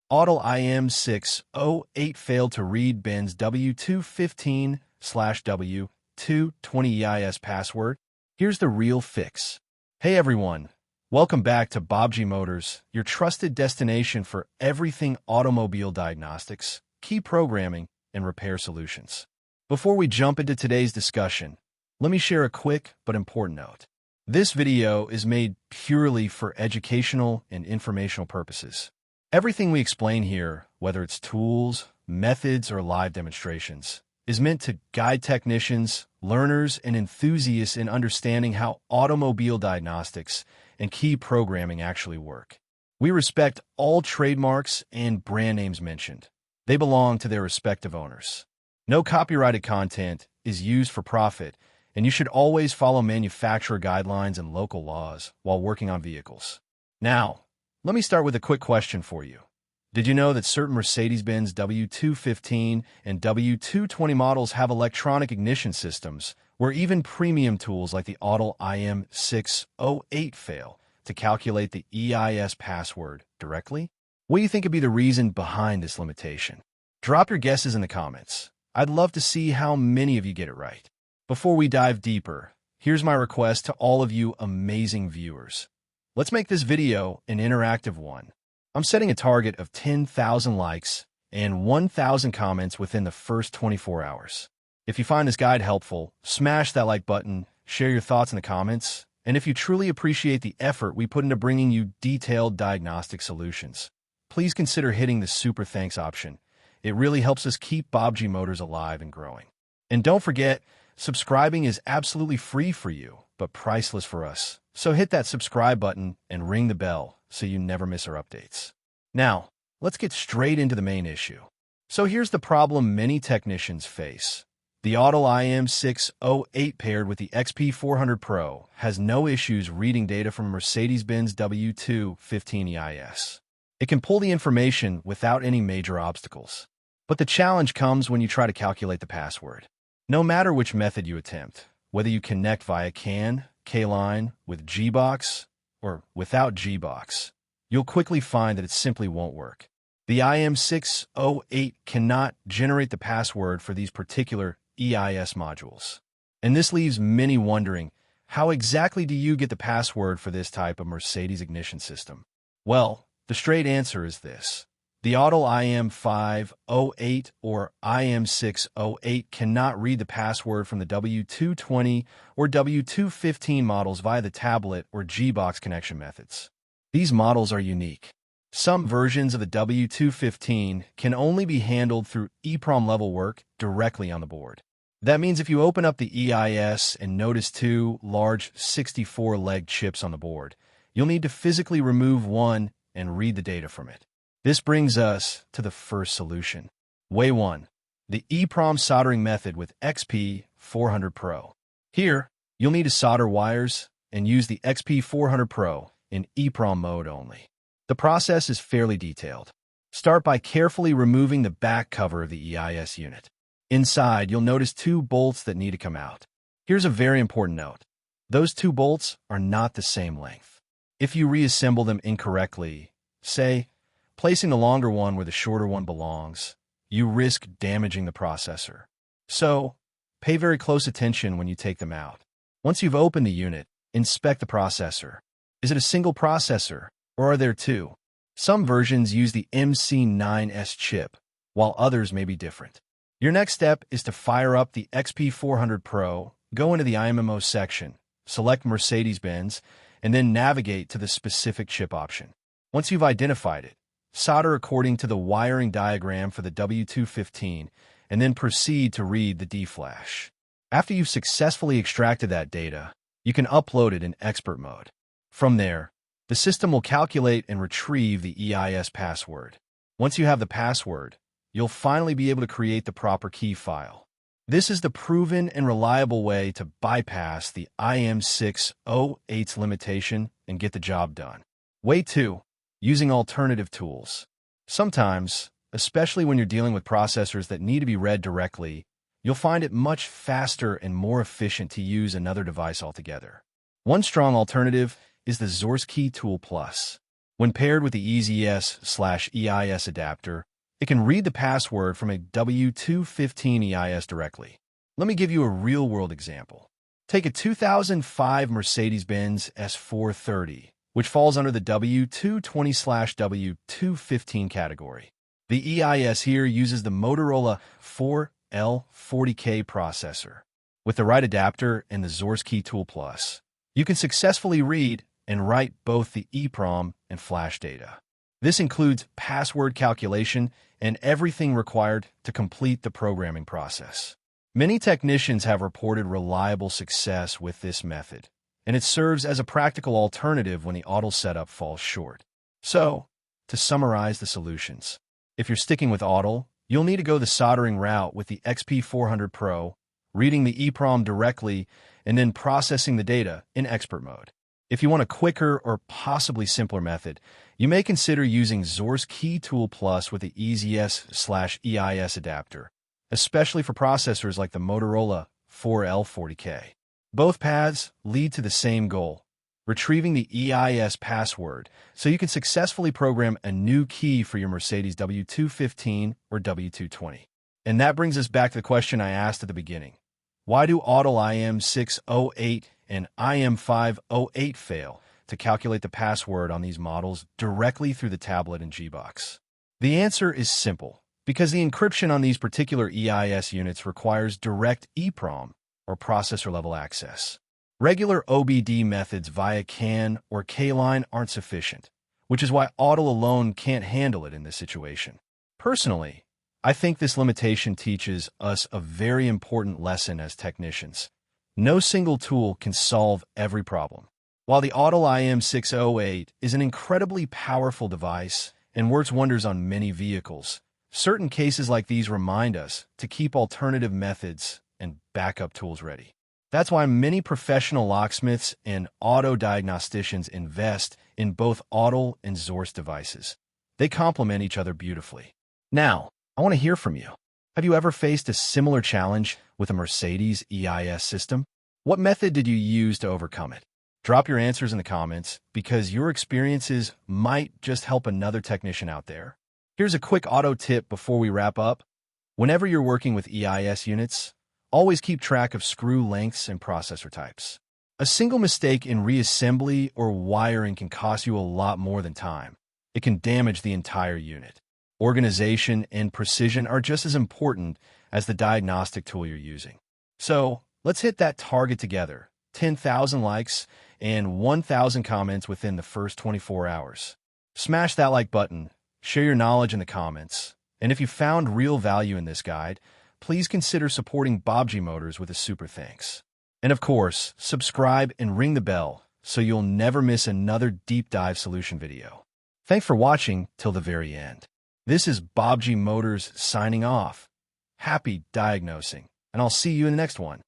Autel IM608 failed to read Benz W215/W220 EIS password. Here's the real fix. Hey everyone, welcome back to Bobji Motors, your trusted destination for everything automobile diagnostics, key programming, and repair solutions. Before we jump into today's discussion, let me share a quick but important note. This video is made purely for educational and informational purposes. Everything we explain here, whether it's tools, methods, or live demonstrations, is meant to guide technicians, learners, and enthusiasts in understanding how automobile diagnostics and key programming actually work. We respect all trademarks and brand names mentioned. They belong to their respective owners. No copyrighted content is used for profit, and you should always follow manufacturer guidelines and local laws while working on vehicles. Now, let me start with a quick question for you. Did you know that certain Mercedes-Benz W215 and W220 models have electronic ignition systems where even premium tools like the Autel IM608 fail to calculate the EIS password directly? What do you think could be the reason behind this limitation? Drop your guesses in the comments. I'd love to see how many of you get it right. Before we dive deeper, here's my request to all of you amazing viewers. Let's make this video an interactive one. I'm setting a target of 10,000 likes and 1,000 comments within the first 24 hours. If you find this guide helpful, smash that like button, share your thoughts in the comments, and if you truly appreciate the effort we put into bringing you detailed diagnostic solutions, please consider hitting the super thanks option. It really helps us keep Bobji Motors alive and growing. And don't forget, subscribing is absolutely free for you, but priceless for us. So hit that subscribe button and ring the bell so you never miss our updates. Now, let's get straight into the main issue. So here's the problem many technicians face. The Autel IM608 paired with the XP400 Pro has no issues reading data from Mercedes-Benz W215 EIS. It can pull the information without any major obstacles. But the challenge comes when you try to calculate the password. No matter which method you attempt, whether you connect via CAN, K-line, with G-Box, or without G-Box, you'll quickly find that it simply won't work. The IM608 cannot generate the password for these particular EIS modules. And this leaves many wondering, how exactly do you get the password for this type of Mercedes ignition system? Well, the straight answer is this. The Autel IM508 or IM608 cannot read the password from the W220 or W215 models via the tablet or G-Box connection methods. These models are unique. Some versions of the W215 can only be handled through EEPROM level work directly on the board. That means if you open up the EIS and notice two large 64-leg chips on the board, you'll need to physically remove one and read the data from it. This brings us to the first solution. Way 1. The EEPROM soldering method with XP400 Pro. Here, you'll need to solder wires and use the XP400 Pro in EEPROM mode only. The process is fairly detailed. Start by carefully removing the back cover of the EIS unit. Inside, you'll notice two bolts that need to come out. Here's a very important note. Those two bolts are not the same length. If you reassemble them incorrectly, say, placing the longer one where the shorter one belongs, you risk damaging the processor. So, pay very close attention when you take them out. Once you've opened the unit, inspect the processor. Is it a single processor, or are there two? Some versions use the MC9S chip, while others may be different. Your next step is to fire up the XP400 Pro, go into the IMMO section, select Mercedes-Benz, and then navigate to the specific chip option. Once you've identified it, solder according to the wiring diagram for the W215, and then proceed to read the D-flash. After you've successfully extracted that data, you can upload it in expert mode. From there, the system will calculate and retrieve the EIS password. Once you have the password, you'll finally be able to create the proper key file. This is the proven and reliable way to bypass the IM608's limitation and get the job done. Way 2. Using alternative tools. Sometimes, especially when you're dealing with processors that need to be read directly, you'll find it much faster and more efficient to use another device altogether. One strong alternative is the Xhorse Key Tool Plus. When paired with the EZS/EIS adapter, it can read the password from a W215 EIS directly. Let me give you a real-world example. Take a 2005 Mercedes-Benz S430, which falls under the W220/W215 category. The EIS here uses the Motorola 4L40K processor. With the right adapter and the Xhorse Key Tool Plus, you can successfully read and write both the EEPROM and flash data. This includes password calculation and everything required to complete the programming process. Many technicians have reported reliable success with this method, and it serves as a practical alternative when the Autel setup falls short. So, to summarize the solutions, if you're sticking with Autel, you'll need to go the soldering route with the XP400 Pro, reading the EEPROM directly, and then processing the data in expert mode. If you want a quicker or possibly simpler method, you may consider using Xhorse Key Tool Plus with the EZS/EIS adapter, especially for processors like the Motorola 4L40K. Both paths lead to the same goal, retrieving the EIS password so you can successfully program a new key for your Mercedes W215 or W220. And that brings us back to the question I asked at the beginning. Why do Autel IM608 and IM508 fail to calculate the password on these models directly through the tablet and Gbox? The answer is simple, because the encryption on these particular EIS units requires direct EEPROM, or processor-level access. Regular OBD methods via CAN or K-line aren't sufficient, which is why Autel alone can't handle it in this situation. Personally, I think this limitation teaches us a very important lesson as technicians. No single tool can solve every problem. While the Autel IM608 is an incredibly powerful device and works wonders on many vehicles, certain cases like these remind us to keep alternative methods and backup tools ready. That's why many professional locksmiths and auto diagnosticians invest in both Autel and Xhorse devices. They complement each other beautifully. Now, I want to hear from you. Have you ever faced a similar challenge with a Mercedes EIS system? What method did you use to overcome it? Drop your answers in the comments because your experiences might just help another technician out there. Here's a quick auto tip before we wrap up. Whenever you're working with EIS units, always keep track of screw lengths and processor types. A single mistake in reassembly or wiring can cost you a lot more than time. It can damage the entire unit. Organization and precision are just as important as the diagnostic tool you're using. So, let's hit that target together. 10,000 likes and 1,000 comments within the first 24 hours. Smash that like button, share your knowledge in the comments, and if you found real value in this guide, please consider supporting Bobji Motors with a super thanks. And of course, subscribe and ring the bell so you'll never miss another deep dive solution video. Thanks for watching till the very end. This is Bobji Motors signing off. Happy diagnosing, and I'll see you in the next one.